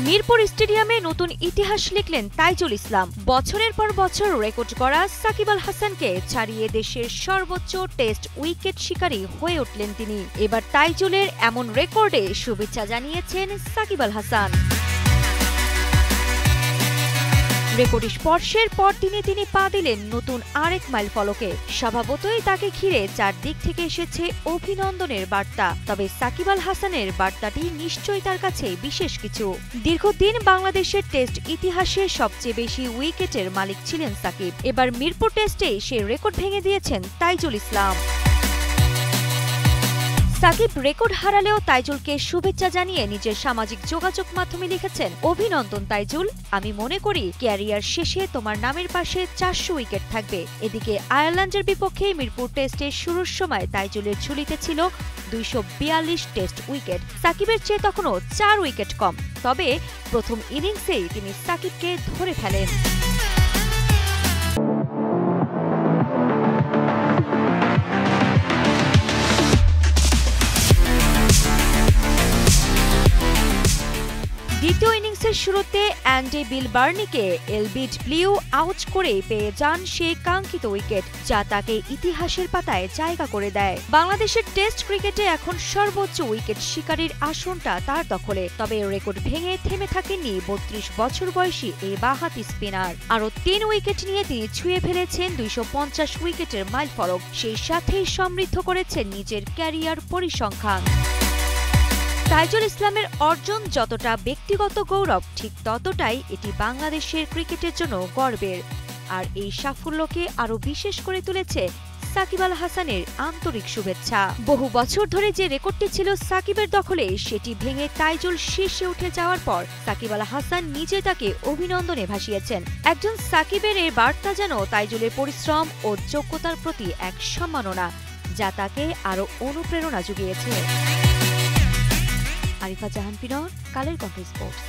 মিরপুর স্টেডিয়ামে নতুন ইতিহাস লিখলেন তাইজুল ইসলাম। বছরের পর বছর রেকর্ড করা সাকিব আল হাসানকে ছাড়িয়ে দেশের সর্বোচ্চ টেস্ট উইকেট শিকারী হয়ে উঠলেন তিনি। এবার তাইজুলের এমন রেকর্ডে শুভেচ্ছা জানিয়েছেন সাকিব আল হাসান। রেকর্ড স্পর্শের পরদিনে তিনি পা দিলেন নতুন আরেক মাইল ফলকে। স্বভাবতই তাকে ঘিরে চারদিক থেকে এসেছে অভিনন্দনের বার্তা, তবে সাকিব আল হাসানের বার্তাটি নিশ্চয়ই তার কাছে বিশেষ কিছু। দীর্ঘদিন বাংলাদেশের টেস্ট ইতিহাসে সবচেয়ে বেশি উইকেটের মালিক ছিলেন সাকিব। এবার মিরপুর টেস্টে সে রেকর্ড ভেঙে দিয়েছেন তাইজুল ইসলাম। সাকিব রেকর্ড হারালেও তাইজুলকে শুভেচ্ছা জানিয়ে নিজের সামাজিক যোগাযোগ মাধ্যমে লিখেছেন, অভিনন্দন তাইজুল, আমি মনে করি ক্যারিয়ার শেষে তোমার নামের পাশে 400 উইকেট থাকবে। এদিকে আয়ারল্যান্ডের বিপক্ষে মিরপুর টেস্টের শুরুর সময় তাইজুলের ঝুলিতে ছিল 242 টেস্ট উইকেট। সাকিবের চেয়ে তখনও 4 উইকেট কম, তবে প্রথম ইনিংসেই তিনি সাকিবকে ধরে ফেলেন। দ্বিতীয় ইনিংসের শুরুতে অ্যান্ডি বিলবার্নিকে এলবিড ব্লিউ আউট করে পেয়ে যান সেই কাঙ্ক্ষিত উইকেট, যা তাকে ইতিহাসের পাতায় জায়গা করে দেয়। বাংলাদেশের টেস্ট ক্রিকেটে এখন সর্বোচ্চ উইকেট শিকারীর আসনটা তার দখলে। তবে রেকর্ড ভেঙে থেমে থাকেননি 32 বছর বয়সী এই বাঁহাতি স্পিনার। আরও 3 উইকেট নিয়ে তিনি ছুঁয়ে ফেলেছেন 250 উইকেটের মাইল ফলক। সেই সাথেই সমৃদ্ধ করেছেন নিজের ক্যারিয়ার পরিসংখ্যান। তাইজুল ইসলামের অর্জন যতটা ব্যক্তিগত গৌরব, ঠিক ততটাই এটি বাংলাদেশের ক্রিকেটের জন্য গর্বের। আর এই সাফল্যকে আরও বিশেষ করে তুলেছে সাকিব আল হাসানের আন্তরিক শুভেচ্ছা। বহু বছর ধরে যে রেকর্ডটি ছিল সাকিবের দখলে, সেটি ভেঙে তাইজুল শীর্ষে উঠে যাওয়ার পর সাকিব আল হাসান নিজে তাকে অভিনন্দনে ভাসিয়েছেন। একজন সাকিবের এই বার্তা যেন তাইজুলের পরিশ্রম ও যোগ্যতার প্রতি এক সম্মাননা, যা তাকে আরও অনুপ্রেরণা জুগিয়েছে। আরিফা জাহান পিনর, কালের কণ্ঠ স্পোর্টস।